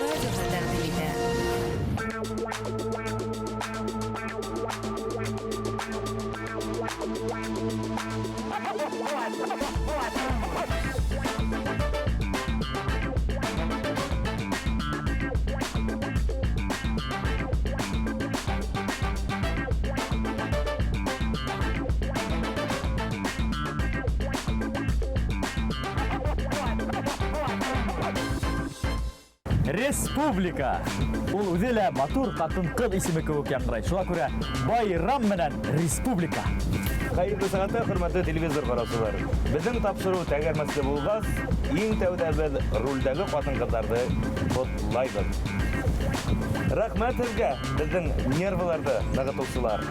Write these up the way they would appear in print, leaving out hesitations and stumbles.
радиоға тәқдим итә. Республика. Ул үзе лә матур ҡатын-ҡыҙ исеме кеүек яңғырай. Шуға күрә байрам менән республика. Хәйерле сәгате, хөрмәтле телевизор ҡараусылар. Безнең тапшырыу тәгәрмәсле булғас, иң тәүҙә беҙ рулдәге ҡатын-ҡыҙҙарҙы ҡотлайбыҙ. Рәхмәт һеҙгә, беҙҙең нервыларҙы нығытыусылар.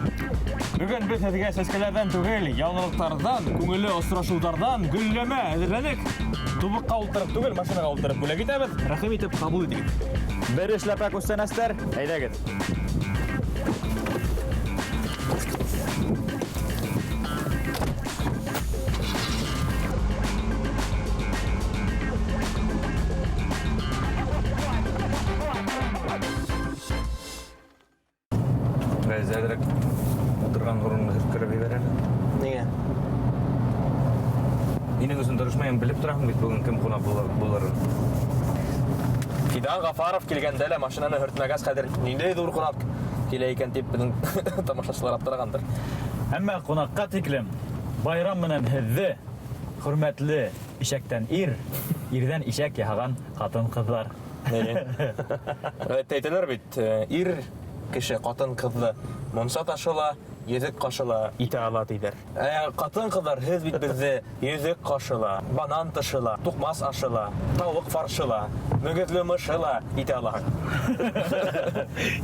Бөгөн беҙ һеҙгә сәскәләрҙән түгел, яңылыҡтарҙан, күңелле осрашыуҙарҙан гөлләмә әҙерләнек. Тубыҡҡа ултырып түгел, машинаға ултырып бүләк итәбеҙ. Рәхим итеп ҡабул итегеҙ. Бер эшләпә күстәнәстәр, әйҙәгеҙ. Әзерәк ултырған урынға һөркөрөп ебәрәләр. Ниңә? Һинең өсөн тырышмайым, белеп тораһың бит бүген кем ҡунаҡ булырын. Фидан Ғафаров килгәндә лә машинаны һөртмәгәс хәҙер ниндәй ҙур ҡунаҡ килә икән тип беҙҙең тамашасылар аптырағандыр. Әммә ҡунаҡҡа тиклем байрам менән һеҙҙе, хөрмәтле ишәктән ир, ирҙән ишәк яһаған ҡатын-ҡыҙҙар. Әйтәләр бит, ир кеше ҡатын-ҡыҙҙы мунса ташыла, йөҙөк ҡашыла итә ала тиҙәр. Ҡатын-ҡыҙҙар, һеҙ бит беҙҙе йөҙөк ҡашыла, банан тышыла, туҡмас ашыла, тауыҡ фаршыла, мөгөҙлө мышыла итә алаһың.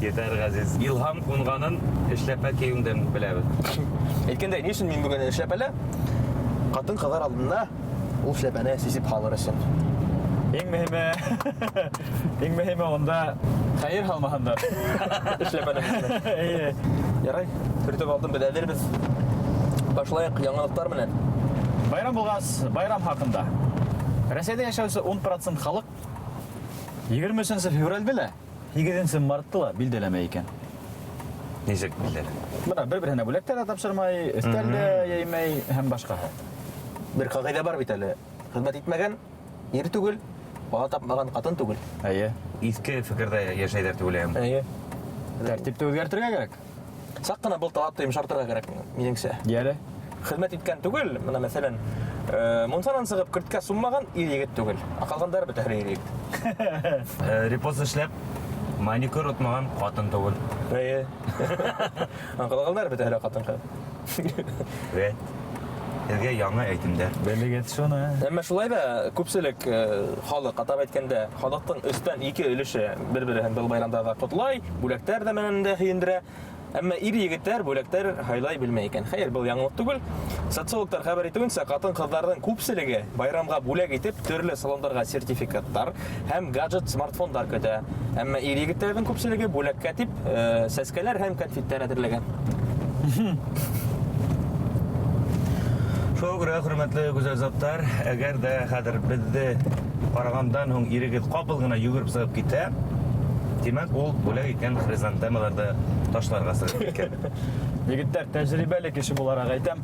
Етәр, Ғәзиз. Илһам ҡунғанын эшләпә кейеүеңдән беләбеҙ. Әйткәндәй, ни өсөн мин бөгөн эшләпәлә? Ҡатын-ҡыҙҙар алдында ул эшләпәне сисеп һалыр өсөн. Иң мөһиме онда хәйер һалмаһындар. Эшләпәне. Ярай, төртөп алдым, беҙ әҙербеҙ. Башлайыҡ яңылыҡтар менән. Байрам булғас, байрам хаҡында. Рәсәйҙә йәшәүсе 10% халыҡ 23 февраль белә, 8 мартты ла билдәләмәй икән. Нисек беләр? Бына бер-береһенә бүләктәр тапшырмай, өҫтәлдә йәймәй һәм башҡаһы. Бер ҡағиҙә бар бит әле. Хеҙмәт итмәгән ир түгел, бала тапмаған ҡатын түгел. Әйе. Иҫке фекерҙә йәшәйҙәр тип уйлайым. Әйе. Тәртипте үҙгәртергә кәрәк. Саҡ ҡына был талапты йомшартырға кәрәк, минеңсә. Йәле. Хеҙмәт иткән түгел, бына мәсәлән, мунсанан сығып көрткә суммаған ир егет түгел. Аҡалғандар бөтәһе ир егет. Репост эшләп, маникюр отмаған ҡатын түгел. Әйе. Аҡалғандар бөтәһе лә ҡатын-ҡыҙ. Вә, һеҙгә яңы әйтемдәр. Белегеҙ шуны. Әммә шулай да күпселек халыҡ, атап әйткәндә, халыҡтың өстән 2 өлөшө бер-береһен был байрамдарҙа ҡотлай, бүләктәр ҙә менән дә һөйөндөрә. Әммә ир егеттәр бүләктәр һайлай белмәй икән. Хәйер, был яңылыҡ түгел. Социологтар хәбәр итеүенсә, ҡатын-ҡыҙҙарҙың күпселеге байрамға бүләк итеп, төрлө салондарға сертификаттар һәм гаджет смартфондар көтә. Әммә ир егеттәрҙең күпселеге бүләккә тип сәскәләр һәм конфеттәр әҙерләгән. Шуға күрә, хөрмәтле гүзәл заттар, әгәр дә хәҙер беҙҙе ҡарағандан һуң ирегеҙ ҡапыл ғына йүгереп сығып китә, тимәк, ул бүләк иткән хризантемаларҙы ташларға сығып киткән. Егеттәр, тәжрибәле кеше булараҡ әйтәм,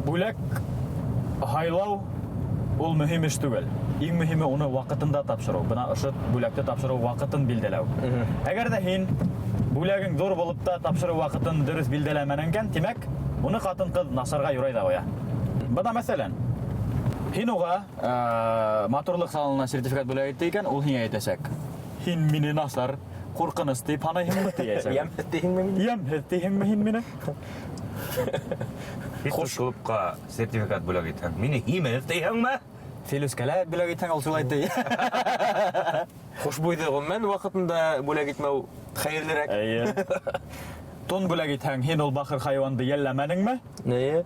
бүләк һайлау ул мөһим эш түгел. Иң мөһиме уны ваҡытында тапшырыу. Бына ошо бүләкте тапшырыу ваҡытын билдәләү. Әгәр дә һин бүләгең ҙур булып та тапшырыу ваҡытын дөрөҫ билдәләмәнең, тимәк, уны ҡатын-ҡыҙ насарға юрай ҙа ҡуя. Бына мәсәлән, һин уға матурлыҡ салонына сертификат бүләк итте икән, ул һиңә әйтәсәк: һин мине насар, ҡурҡыныс тип һанайһыңмы тиәсәк. Йәмһеҙ тиһеңме мине? Йәмһеҙ тиһеңме һин мине? Хуш клубҡа сертификат бүләк итһәң, мине һимеҙ тиһеңме? Филүскәлә бүләк итһәң, ул шулай ти. Хушбуйҙы ғөмүмән ваҡытында бүләк итмәү хәйерлерәк. Әйе. Тун бүләк итһәң, һин ул бахыр хайуанды йәлләмәнеңме? Әйе.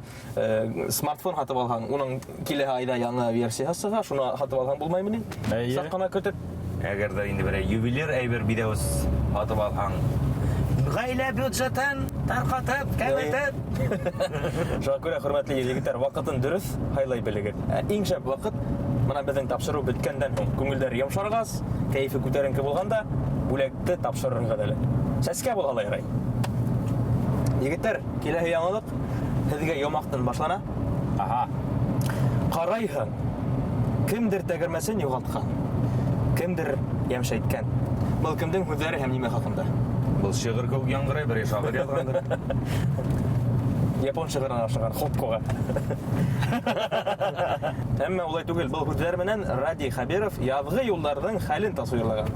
Смартфон һатып алһаң, уның киләһе айҙа яңы версияһы сыға, шуны һатып алһаң булмаймы ни? Әйе. Саҡ ҡына көтөп. Әгәр дә инде берәй ювелир әйбер биҙәүес һатып алһаң, ғаилә бюджетын тарҡатып, кәметеп. Шуға күрә, хөрмәтле егеттәр, ваҡытын дөрөҫ һайлай белегеҙ. Иң шәп ваҡыт Мына безнең тапшыру беткәндән һуң күңелдәр йомшаргас, кәефе күтәренке булганда, бүләкте тапшырырга әле. Сәскә булгалай ярай. Егетләр, киләһе яңалык һезгә ямактан башлана. Ага. Карайһың. Кемдер тәгәрмәсен югалткан. Кемдер ямшайткан. Был кемдең һүзләре һәм нимә хакында? Был шигырь кеүек яңгырый, бер шагыйрь язгандыр. Япон шигыренә ашаган Хоккога. Әмма улай түгел, был һүзләр менән Ради Хабиров язгы юлларның хәлен тасвирлаган.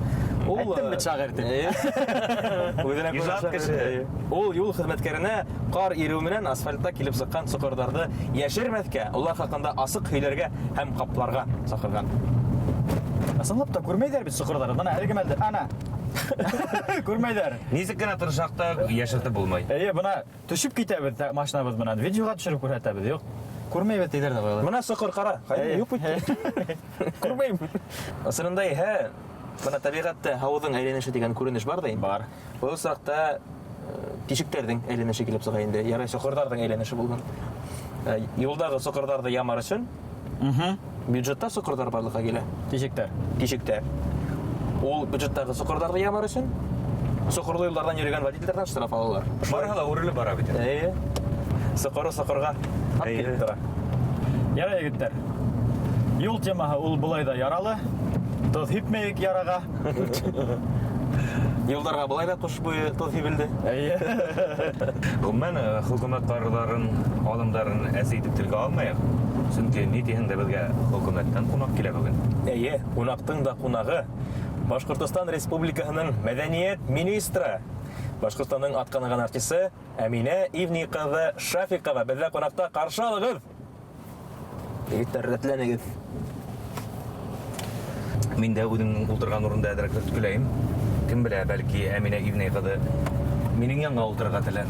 Әйттем бит шагыйрь дип. Иҗат кеше. Ул юл хезмәткәренә кар иреү менән асфальтта килеп сыккан сукырларны яшермәскә, улар хакында асык һөйләргә һәм капларга сакырган. Асылып та күрмәйдәр бит сукырларын. Ана әлеге мәлдә ана. Күрмәйдәр. Низек кенә тырышак та яшертеп булмай. Әйе, бuna төшүп китәбез машинабыз менән. Видеога төшереп күрһәтәбез. Юк. Күрмәйбез диләр дә байлар. Менә сукыр кара. Юк бит. Күрмәйм. Асырында һә, менә табигатьтә һаваның әйләнеше дигән күренеш бар да инде. Бар. Бу сакта тишектәрнең әйләнеше килеп сыга инде. Ярай сукырларның әйләнеше булган. Юлдагы сукырларны ямар өчен бюджетта сукырдар барлыкка килә. Тишектәр. Тишектә. Ул бюджеттагы сукырларны ямар өчен сукырлы юллардан йөргән водительләрдән штраф алалар. Барыгы үреле бара бит. Әйе. Сукырга килеп тора. Ярай, егетләр. Юл темаһы ул булай да яралы. Тоз һипмәйек ярага. Юлдарга булай да куш буе тоз һибелде. Әйе. Гомумән хөкүмәт карарларын, алымдарын әсә итеп телгә алмаyak. Чөнки ни диһәң дә безгә хөкүмәттән кунак килә бүген. Әйе, кунактың да кунагы Башкортстан Республикаһының мәдәният министры, Башкортстанның атканыган артисты Әминә Ивни кызы Шафикова бездә кунакта каршы алыгыз. Егетләр, рәтләнегез. Мин дә үземнең утырган урында әдрәк көтеләйм. Кем белә, бәлки Әминә Ивни кызы минең янга утырырга теләр.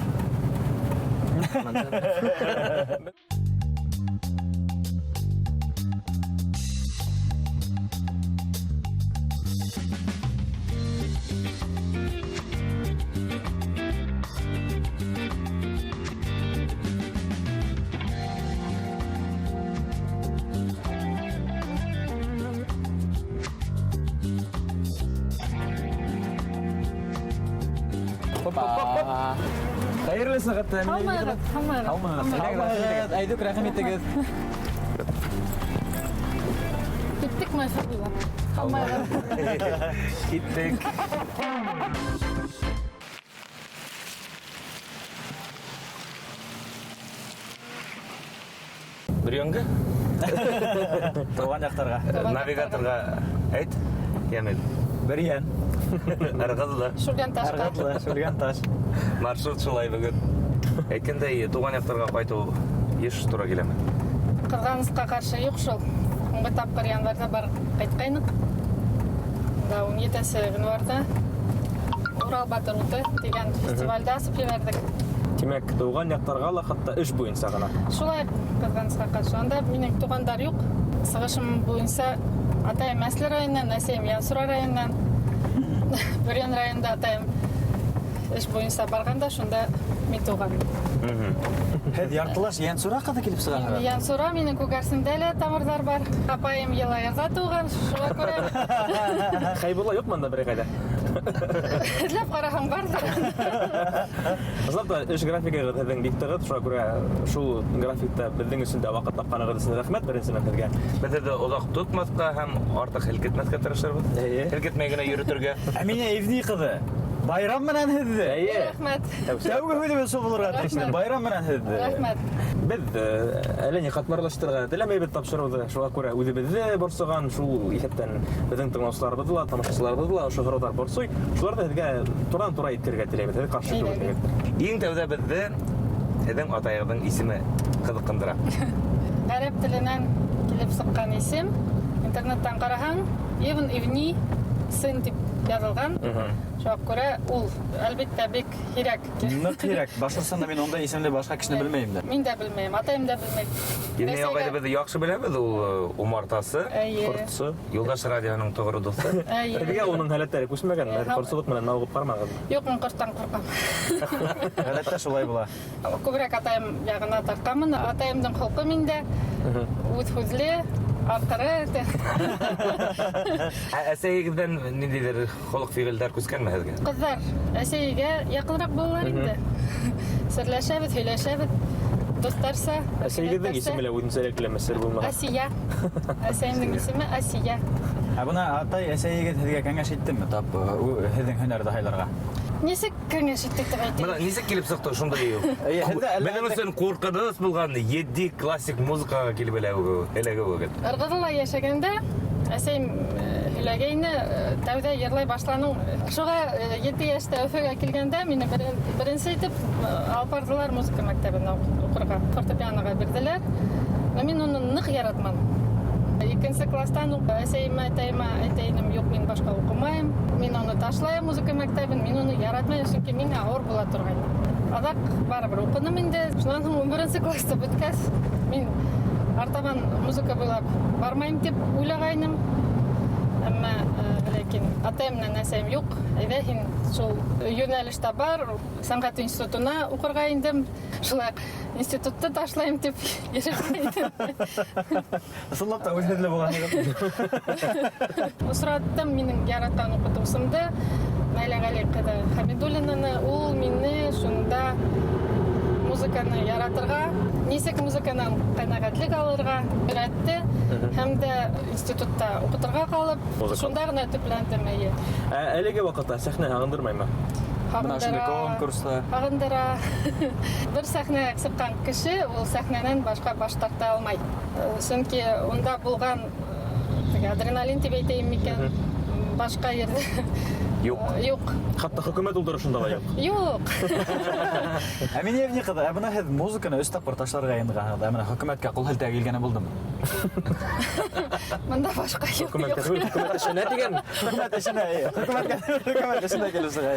Хәерле сәгать Әминә. Әйдүк, рәхим итегез. Киттек мәшәкәләр. Киттек. Бер янга Туган яктарга. навигаторга әйт. Ямел. Бер ян. Аргызла. Шүргән ташка. Аргатлы, шүргән таш. Маршрут шулай бүген. Әйткәндәй, туган яктарга кайту еш тура киләме? Кызганыска каршы юк шул. Уңга тапкыр январда бар кайткайнык. Да, 17 январда Урал батыр уты дигән фестивальдә сыпли бердек. Тимәк, туган яктарга ла хатта эш буенча гына. Шулай кызганыска каршы. Анда минең тугандар юк. Сыгышым буенча атайым Мәсле районыннан, әсәем Янсура районыннан. Бүрен районында атайым эш буенча барганда шунда мин туган. Һәд яртылаш Янсура кызы килеп сыга. Янсура минең күгәрсендә лә тамырлар бар. Апайым Елаярда туган. Шуңа күрә Хәйбулла юк монда бер кайда. эзләп караган бардыр. Озакта эш графигыгыз һезнең бик тыгыз, шуңа күрә шул графикта безнең өчен дә вакыт тапканыгыз өчен рәхмәт беренчедән һезгә. Без дә озак тотмаска һәм артык хилкетмәскә тырышырбыз. Әйе. Хилкетмәй генә йөрүтергә. Әминә Ивни кызы. Байрам менән һезне. Әйе. Рәхмәт. Тәүге һүзебез шул булырга тиешле. Байрам менән һезне. Рәхмәт. Без әле ни катмарлаштырырга теләмәйбез тапшыруды. Шуңа күрә үзебезне борсыган шул исәптән безнең тыңлаучыларыбыз ла, тамашачыларыбыз ла ошо хорозлар борсый. Шуларны һезгә туран-тура иткергә теләйбез. Һез каршы түгел. Иң тәүдә бездә һезнең атайыгызның исеме кызыккандыра. Гарәп теленнән килеп сыккан исем. Интернеттан караһаң, Ивни сын дип язылган. Шуңа күрә ул әлбәттә бик кирәк. Нык кирәк. Башкортстанда мин ондай исемле башка кешене белмәйм дә. Мин дә белмәйм, атайым да белмәй. Ивни агайды без яхшы беләбез, ул умартасы, Әйе. Кортсы. Юлдаш радионың тугры дусы. Әйе. Һезгә уның һәләтләре күчмәгән. Корсылык менән налгып бармагыз. Юк, мин корттан куркам. Гадәттә шулай була. Күбрәк атайым ягына тартканмын. Атайымдың холкы миндә. Үз һүзле, аркыры. Әсәйегездән ниндидер холык фигыльләр күскәнме һеҙгә? Кыздар, әсәйгә якынрак булалар инде. Серләшәбез, һөйләшәбез. Достарса. Әсәйегеҙҙең исеме лә үҙенсәрәк лә мәсьәл булмаған. Асия. Әсәйемнең исеме Асия. Бына атай әсәйегеҙ һеҙгә кәңәш иттеме тап һеҙҙең һөнәрҙе һайларға? Нисек кәңәш иттек дип әйтәм. Бына нисек килеп сыҡты шундай? Минең өсөн ҡурҡыныс булған 7 классик музыкаға килеп эләгеүегеҙ. Ырғыҙыла яшәгәндә әсәйем һөйләгәйне, тәүҙә йырлай башланың. Шуға 7 йәштә Өфөгә килгәндә мине беренсе итеп алып бардылар музыка мәктәбенә уҡырға. Фортепианоға бирҙеләр. Мин уны ныҡ яратманым. Икенсе класстан уҡ әсәйемә әйтәйнем, юҡ, мин башҡа уҡымайым. Мин уны ташлайым музыка мәктәбен, мин уны яратмайым, сөнки миңә ауыр була торғайны. Аҙаҡ барыбер уҡыным инде. Шунан һуң 11-нсе класста бөткәс, мин артабан музыка буйлап бармайым тип уйлағайным. Әммә ләкин атайым менән әсәйем юҡ. Әйҙә һин шул йүнәлештә бар, сәнғәт институтына уҡырға индем. Шулай институтты ташлайым тип йөрөйдем. Ысынлап та үҙһеҙле булған. Осраттым минең яратҡан уҡытыусымды, Мәйләғәли ҡыҙы Хәмидуллинаны. Ул мине шунда музыканы яратырға, нисек музыканан ҡәнәғәтлек алырға өйрәтте. Һәм дә институтта уҡытырға ҡалып, шунда ғына төпләндем. Әлеге ваҡытта сәхнә һағындырмаймы? Бына шундай конкурста. Һағындыра. Бер сәхнәгә сыҡҡан кеше ул сәхнәнән башҡа баш тарта алмай. Сөнки унда булған адреналин тип әйтәйем микән, башҡа ерҙә юҡ. Хатта хөкүмәт ултырышында ла юҡ. Юҡ. Мине ҡыҙы, бына һеҙ музыканы 3 тапҡыр ташларға инғанһығыҙ. Бына хөкүмәткә ҡул һелтәге килгәне булдымы? Бында башҡа юҡ. Хөкүмәт эшенә тигән. Хөкүмәт эшенә килеп сыға.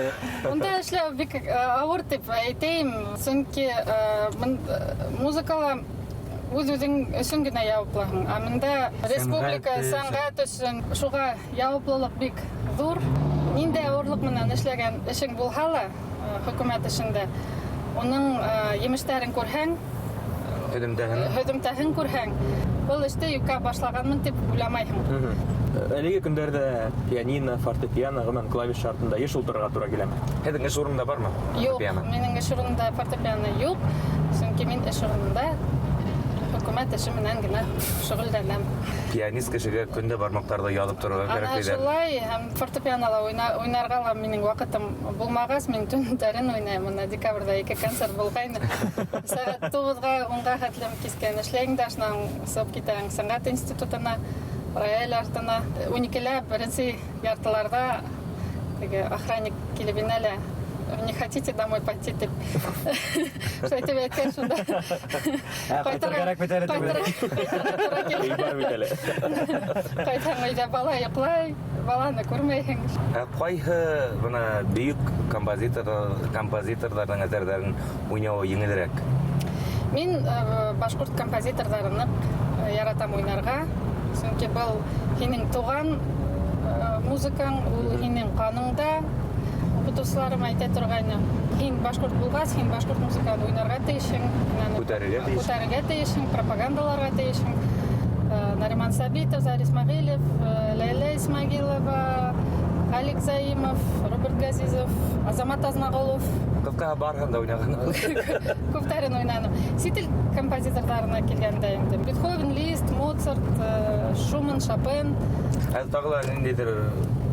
Унда эшләү бик ауыр тип әйтәйем, сөнки музыкала үҙ-үҙең өсөн генә яуаплыһың. Ә мында республика сәнғәт өсөн шуға яуаплылыҡ бик ҙур. Ниндәй ауырлыҡ менән эшләгән эшең булһа ла, хөкүмәт эшендә, уның емештәрен күрһәң, һөҙөмтәһен күрһәң, был эште юкка башлағанмын тип уйламайһың. Әлеге көндәрҙә пианино, фортепиано, ғөмән клавиш шартында йыш ултырырға тура киләме? Һеҙҙең эш урынында бармы? Юҡ, минең эш урынында фортепиано юҡ, сөнки мин эш урынында хөкүмәт эше менән генә шөғөлләнәм. Пианист кешегә көндә бармаҡтарҙы яҙып торорға кәрәк Ана тиҙәр. шулай, һәм фортепианола уйнарға ла минең ваҡытым булмағас, мин төндәрен уйнайым. Мына декабрҙа 2 концерт булғайны. Сәғәт 9-ға, 10-ға хәтлем кискен эшләйем дә, шунан сығып китәм сәнғәт институтына, рояль артына. 12-лә беренсе яртыларҙа охранник килеп инә. Не хотите домой пойти тип. Шулай тип әйткән шунда. Ҡайтырғараҡ бит әле түгел. Ҡайтһаң өйҙә бала йоҡлай, баланы күрмәйһең. Ҡайһы бына бөйөк композиторҙарҙың әҫәрҙәрен уйнауы еңелерәк? Мин башҡорт композиторҙарын яратам уйнарға. Сөнки был һинең туған музыкаң, ул һинең ҡаныңда. Уҡытыусыларым әйтә торғайны, һин башҡорт булғас, һин башҡорт музыканы уйнарға тейешһең, күтәрергә тейешһең, пропагандаларға тейешһең. Нариман Сабитов, Зарис Исмәғилев, Ләйлә Исмәғилова, Алик Заимов, Роберт Газизов, Азамат Азнағолов. Ҡыҫҡаһы барыһын да уйнағанһың. Күптәрен уйнаным. Сит ил композиторҙарына килгәндә инде. Бетховен, Лист, Моцарт, Шуман, Шопен. Һеҙ тағы ла ниндәйҙер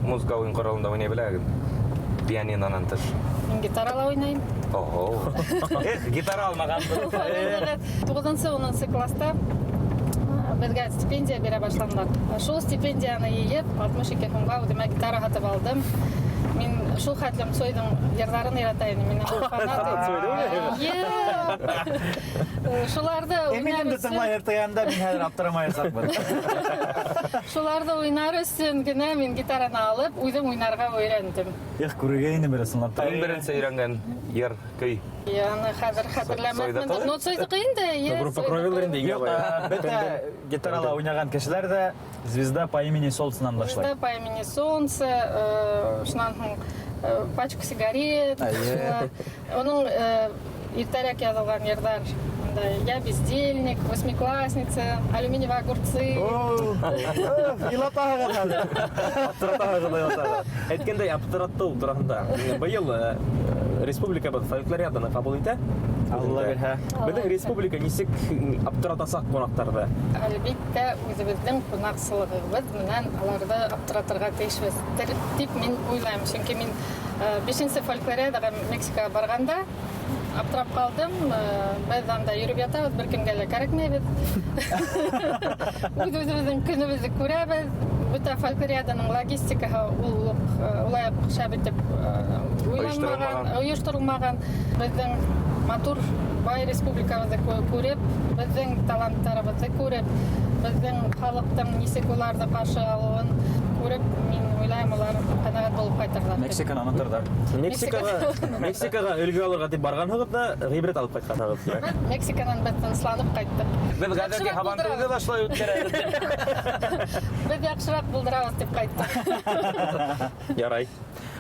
музыка уйын ҡоралында уйнай беләһегеҙ? Пианинонан тыш. Мин гитарала уйнайым. Ого. Гитара алмағанбыҙ. 9-10 класста беҙгә стипендия бирә башланылар. Шул стипендияны йыйып, 62 һумға үҙемә гитара һатып алдым. Мин шул хәтлем Цойдың йырҙарын яратайым. Минең шуларҙы Минемде тыңлай ыртыганда мин хәҙер аптырамаясаҡмын. Шуларҙы уйнар өсөн генә мин гитараны алып, үҙем уйнарға өйрәндем. Күргәйнем бер ысынлап. Иң беренсе өйрәнгән йыр, көй. Яны хәҙер хәтерләмәҫмен. Но Цойҙыҡы инде. Группа Кровелер инде. Бөтә гитарала уйнаған кешеләр дә «Звезда по имени Солнценан» башлай. «Звезда по имени Солнце», шунан һуң «Пачка сигарет». Оның иртәрәк яҙылған йырҙар Я бездельник, восьмиклассница, алюминиевые огурцы. Илатаһыгыз хәзер. Әйткәндәй, аптыратту турында. Быел республикабыз фольклориаданы кабул итә. Алла бирһә. Безнең республика нисек аптыратасак кунакларда? Әлбиттә, үзебезнең кунакчылыгыбыз менән аларда аптыратырга тиешбез дип мин уйлайм. Чөнки мин 5нче фольклориадага Мексикага барганда аптырап калдым. Без анда йөреп ятабыз, беркемгә лә кирәкмәйбез. Үзебезнең көнебезне күрәбез. Бөтә фольклориаданың логистикаһы улай шәп итеп оештырылмаган. Безнең матур бай республикабызды күреп, безнең талантларыбызды күреп, безнең халыктың нисек уларны каршы алуын күреп, мин уйлайм, улар канагат булып кайтырлар. Мексиканы онытырдар. Мексикага өлгө алырга дип барганһыгыз да гыйбрет алып кайтканһыгыз. Мексиканан без тынычланып кайттык. Без гадәттә һавандырды да шулай үткәрәбез. Без яхшырак булдырабыз дип кайттык. Ярай.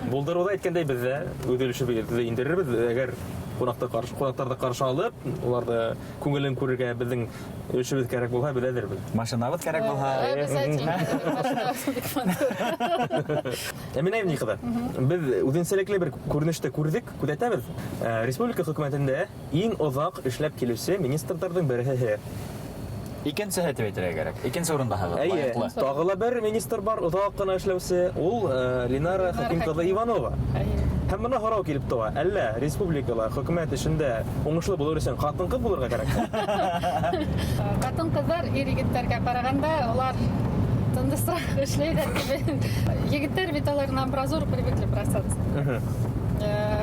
Булдыруда әйткәндәй бездә үз өлешебезне индерербез. Әгәр кунактарда каршы алып, уларда күңелен күрергә безнең өлешебез кирәк булса, без әзербез. Машинабыз кирәк булһа. Обязательно. Әминә никадәр. Без үзенчәлекле бер күренештә күрдек, күзәтәбез. Республика хөкүмәтендә иң озак эшләп килүче министрларның бере. Икенче әйтеп әйтергә кирәк. Икенче урында хәзер. Әйе, тагыла бер министр бар, озак кына эшләүче. Ул Линара Хакимқызы Иванова. Һәм моны һорау килеп туа. Әллә республикала хөкүмәт эшендә уңышлы булыр өчен хатын-кыз булырга кирәк. Хатын-кызлар ир-егетләргә караганда, улар тындысрак эшләйдер. Егетләр бит аларны амбразур привыкли бросаться.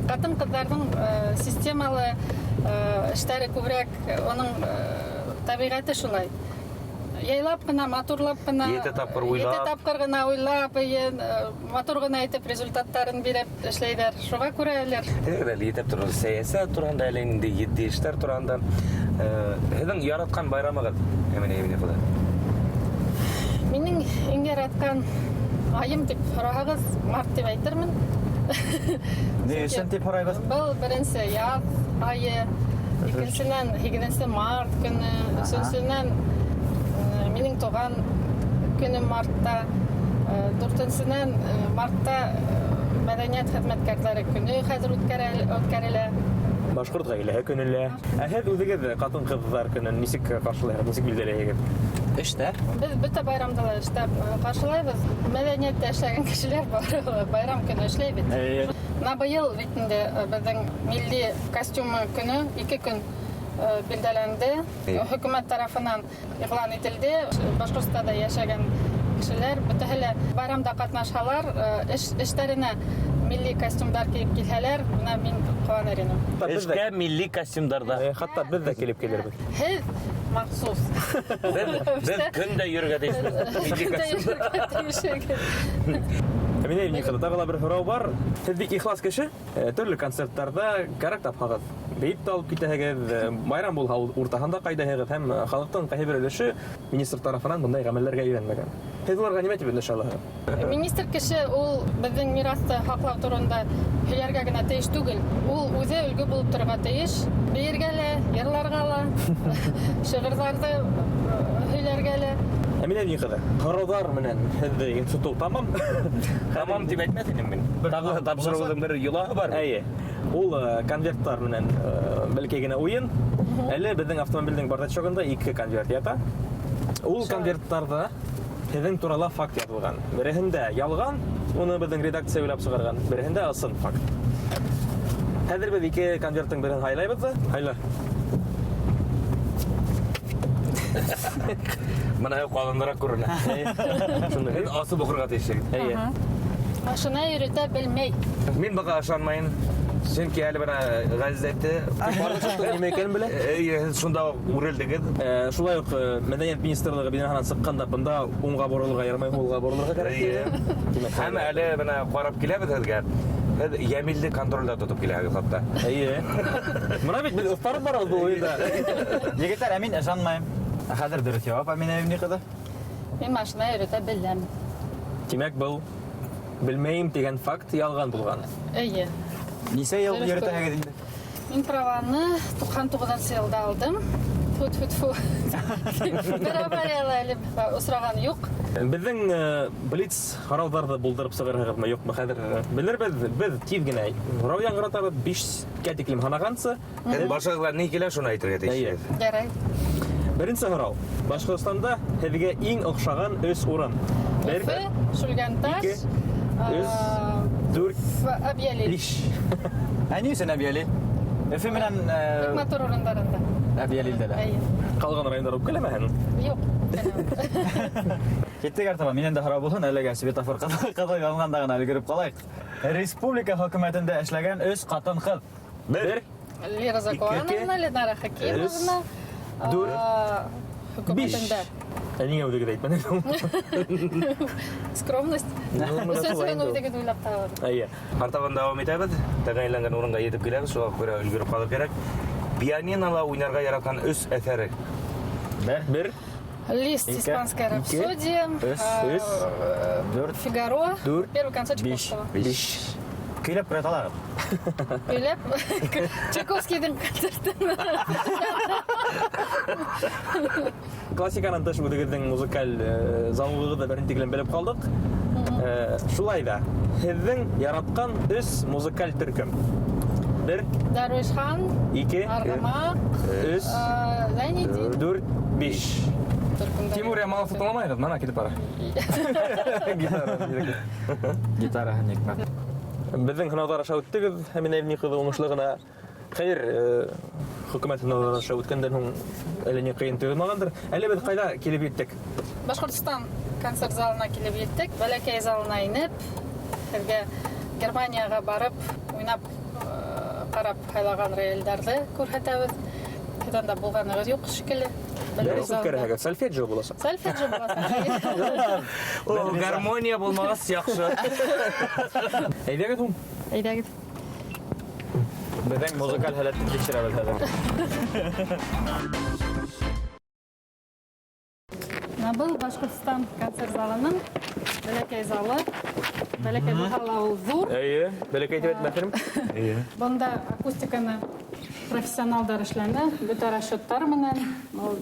Хатын-кызларның системалы эшләре күбрәк, аның табигате шулай. Яйлап кына, матурлап кына, Ете тапкыр уйлап. Ете тапкыр гына уйлап, матур гына итеп результаттарын биреп эшләйдер. Шуңа күрә алар. Әле итеп торыр сәясәт турында, әле инде җитди эшләр турында. Һезнең яраткан байрамыгыз, әминә кылды. Минең иң яраткан айым дип сорагыз, март дип әйтермен. Ни өчен дип һорайбыз? Был беренче яз айы, икенчедән 8 март көне, өченчедән минең туган көнем мартта, 4-сеннән мартта мәдәният хезмәткәрләре көне хәзер үткәрелә. Башкорт гаиләһе көнелә. Һез үзегез хатын-кызлар көнен нисек каршылайсыз, нисек билдәләйсез? Эштә. Без бөтә байрамда эштә каршылайбыз. Мәдәниятта эшләгән кешеләр бар, байрам көне эшләйбез. На быел бит инде безнең милли костюмы көне 2 көн билдәләнде. Хөкүмәт тарафыннан игълан ителде. Башкортстанда яшәгән кешеләр бөтәһе байрамда катнашалар, эшләренә милли костюмдар киеп килһәләр, менә мин куаныр идем. Эшкә милли костюмдарда. Хатта без дә килеп килербез. Һез махсус. Без көндә йөргә тиешбез. Менә никадәр тагыла бер һорау бар. Сез бик ихлас кеше, төрле концертларда кирәк тапһагыз, бейт алып китәһегез, байрам булһа уртаһында кайдаһегез һәм халыктың кайбер бер өлеше министр тарафынан мондай гамәлләргә өйрәнмәгән. Сез уларга нимә дип эндәшәләр? Министр кеше ул безнең мирасты хаклау турында һөйләргә генә тиеш түгел. Ул үзе өлгө булып торырга тиеш. Биргә лә, йырларга ла, шигырьләрне һөйләргә лә. Менә никадәр. Һораудар менән һездә институт тамам. Тамам дип әйтмәдем мин. Тагы тапшыруның бер юлы бар. Әйе. Ул конверттар менән бәлки генә уен. Әле безнең автомобильнең бардачогында 2 конверт ята. Ул конверттарда һезнең турала факт язылган. Береһендә ялган, уны безнең редакция уйлап чыгарган. Береһендә асын факт. Хәзер без 2 конверттың берен хайлайбыз. Хайла. Менә калынрак күренә. Шундый. Мин асып укырга тиешәм. Әйе. Машина йөртә белмәй. Мин бага ышанмайм. Чөнки әле бана газетте Барлыктан нимә икәнен белә? шунда үрелдегез. Шулай ук мәдәният министрлыгы бинаһынан сыкканда бында уңга борылырга ярмай, һулга борылырга кирәк. Һәм әле бана карап киләбез һезгә. Һез ямилли контрольдә тотып киләгез хатта. Әйе. Менә бит без уфтарып барабыз бу уенда. Егетләр, мин ышанмыйм. Хәзер дөрес җавап, әминә никадәр? Мин машина йөртә беләм. Димәк, был белмәйм дигән факт ялган булган. Әйе. Нисә ел йөртәһегез инде? Мен праваны 99 жылда алдым. Тфу-тфу-тфу. Бер аварияла әле осраган юк. Безнең блиц харауҙарҙы булдырып сығырһығыҙмы, юҡмы хәҙер? Белербеҙ, беҙ тиҙ генә һорау яңғыратабыҙ, 5-кә тиклем һанағансы. Башҡалар ни килә, шуны әйтергә тейеш. Ярай. Беренсе һорау. Башҡортостанда һеҙгә иң оҡшаған 3 урын. Өфө, Шүлгәнташ, 4, Абьяли. 5. Ә ни өсөн Әбиәли? Өфө менән Матур урындарында. Әбиәлилдә лә. Ҡалған райондар үпкәләмәһен. Юк. Кеттек артыма, минең дә һорау булһын, әлегә светофор ҡаҙалғанда ғына өлгөрөп ҡалайыҡ. Республика хөкүмәтендә эшләгән 3 ҡатын-ҡыҙ. 1, Лера Закуановна, Ленара Хакимовна. 4, Хөкүмәтендә. Ниңә үҙегеҙ әйтмәнегеҙ? Скромность. Өсөнсөнөн үҙегеҙ уйлап табығыҙ. Әйе. Артабан дауам итәбеҙ. Тәғәйенләнгән урынға етеп киләбеҙ, шуға күрә өлгөрөп ҡалыр кәрәк. Пианинала уйнарға яратҡан 3 әҫәре. 1, Лист, испанская рапсодия. 4, Фигаро. 4, Первый концерт 5. Чайковского. 5. Көйләп күрә талағыҙ. Көйләп. Чайковскийдың концертын. Классиканан тыш үҙегеҙҙең музыкаль зауығыҙҙы бер тиклем белеп ҡалдыҡ. Шулай да, һеҙҙең яратҡан 3 музыкаль төркөм. 1, Дарвишхан, 2, Арғымақ, 3, Зайнидин. 4, 5. Төркемдәр. Тимур Ямалов тыңламайһығыҙ, мана китеп бара. Гитараһын екмәк. Беҙҙең һынауҙар аша үттегеҙ, Әминә Ибни ҡыҙы уңышлы ғына. Хәйер, хөкүмәт һынауҙары аша үткәндән һуң әле ни ҡыйын тойолмағандыр. Әле беҙ ҡайҙа килеп еттек? Башҡортостан концерт залына килеп еттек. Бәләкәй залына инеп, һеҙгә Германияға барып, уйнап, ҡарап һайлаған рояльдарҙы күрһәтәбеҙ. Һеҙҙән дә булғанығыҙ юҡ шикелле. Дәрес үткәрәһегеҙ, сольфеджио буласаҡ. Сольфеджио буласаҡ. Гармония булмағас яҡшы. Әйҙәгеҙ һуң. Әйҙәгеҙ. Беҙҙең музыкаль һәләтте тикшерәбеҙ хәҙер. Был Башҡортостан концерт залының бәләкәй залы. Бәләкәй булһа ла ул ҙур. Әйе, бәләкәй итеп әйтмәҫһең. Бында акустиканы профессионалдар эшләне, бөтә расчеттар менән.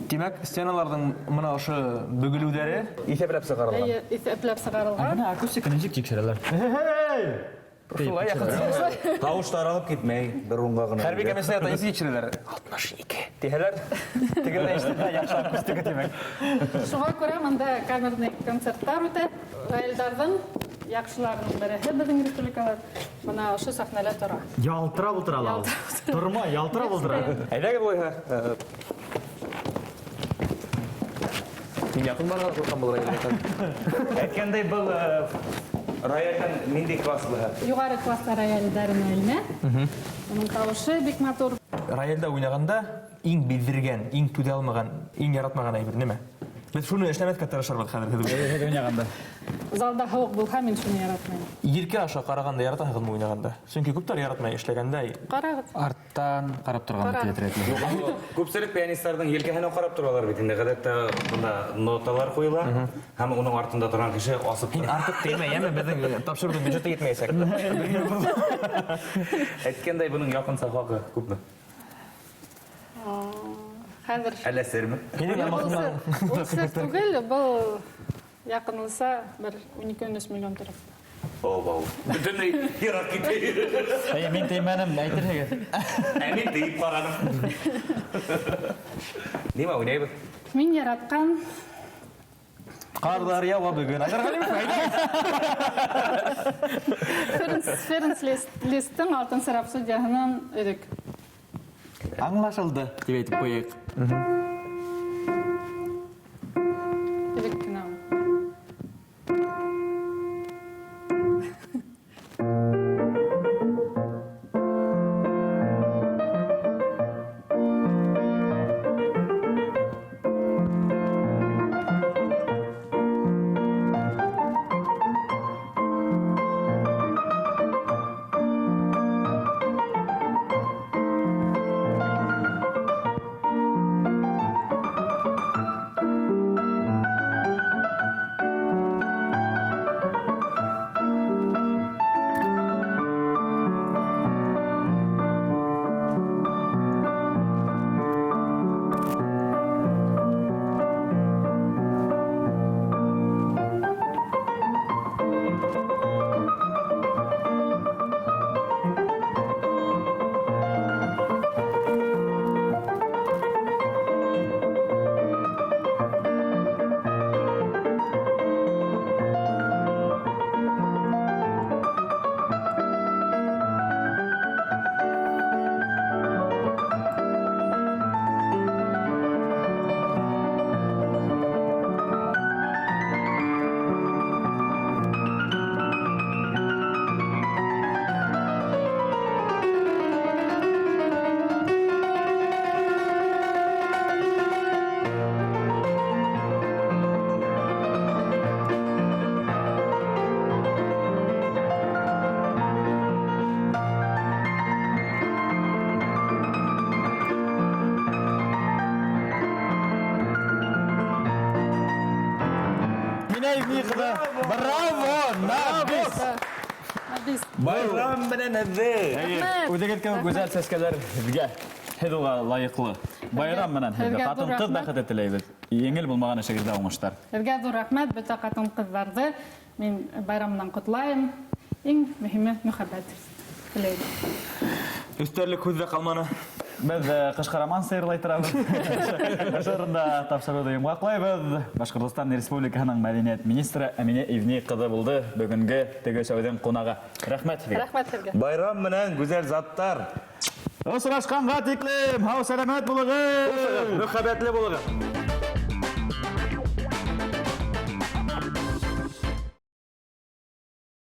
Тимәк, стеналарҙың мына ошо бөгөлөүҙәре иҫәпләп сығарылған. Әйе, иҫәпләп сығарылған. Бына акустика нисек тикшерәләр? Шулай яҡын. Тауыштар алып китмәй, бер урынға ғына. Хәрби комиссариатта иҫе икшерәләр. 62 тиһәләр. Тегелдә ишетелә яҡшы акустика тимәк. Шуға күрә мында камерный концерттар үтә. Рояльдарҙың яҡшыларының береһе беҙҙең республикала бына ошо сәхнәлә тора. Ялтырап ултыралар. Торма, ялтырап ултыра. Әйҙәгеҙ булһа. Мин яҡын барырға ҡурҡам был районға. Әйткәндәй, был рояльдән ниндәй класслыһы? Юғары класста рояльдарына инә. Уның тауышы бик матур. Рояльда уйнағанда иң биҙҙергән, иң түҙә алмаған, иң яратмаған әйбер нимә? Беҙ шуны эшләмәҫкә тырышырбыҙ хәҙер һеҙ. Һеҙ уйнағанда. Залда һыуыҡ булһа, мин шуны яратмайым. Елкә аша ҡарағанда яратаһығыҙмы уйнағанда? Сөнки күптәр яратмай эшләгәндә. Ҡарағыҙ. Арттан ҡарап торған Ҡара. рәтле. Күпселек пианисттарҙың елкәһенә ҡарап торалар бит инде. Ғәҙәттә бында ноталар ҡуйыла, һәм уның артында торған кеше асып Һин тора. артыҡ теймә, йәме беҙҙең тапшырыуҙың бюджеты етмәйәсәк. Әйткәндәй, бының яҡынса хаҡы күпме? Хәҙер Әллә серме? ул сер түгел, был яҡынлыса бер 12-13 миллион тора. Бау. Бөтөнләй ярап китә. Әйе, мин теймәнем, әйтерһегеҙ. Ә мин тейеп ҡараным. Нимә уйнайбыҙ? Мин яратҡан Ҡарҙар яуа бөгөн. Ференс Листтың алтынсы рапсодияһынан өҙөк. Аңлашылды, тип әйтеп ҡуйыйыҡ. Өҙөк кенә ул. Ивни кызы. Браво! Набис! Набис. Байрам менен әҙҙе. Үҙегеҙгә гүзәл сәскәләр һеҙгә. Һеҙ уға лайыҡлы. Байрам менән һеҙгә Һеҙгә ҡатын ҙур ҡыҙ рәхмәт. бәхете теләйбеҙ. Еңел булмаған эшегеҙҙә уңыштар. Һеҙгә ҙур рәхмәт, бөтә ҡатын-ҡыҙҙарҙы мин байрам менән ҡотлайым. Иң мөһиме мөхәббәт теләйем. Өстәрлек һүҙ ҙә ҡалманы. Беҙ ҡышҡа роман сыйырлай торабыҙ. Ошорында тапшырыуҙы йомғаҡлайбыҙ. Башҡортостан Республикаһының мәҙәниәт министры Әминә Ивни ҡыҙы булды бөгөнгө теге шоуҙың ҡунағы. Рәхмәт һеҙгә. Рәхмәт һеҙгә. Байрам менән гүзәл заттар. Осрашҡанға тиклем, һау сәләмәт булығыҙ. Мөхәббәтле булығыҙ.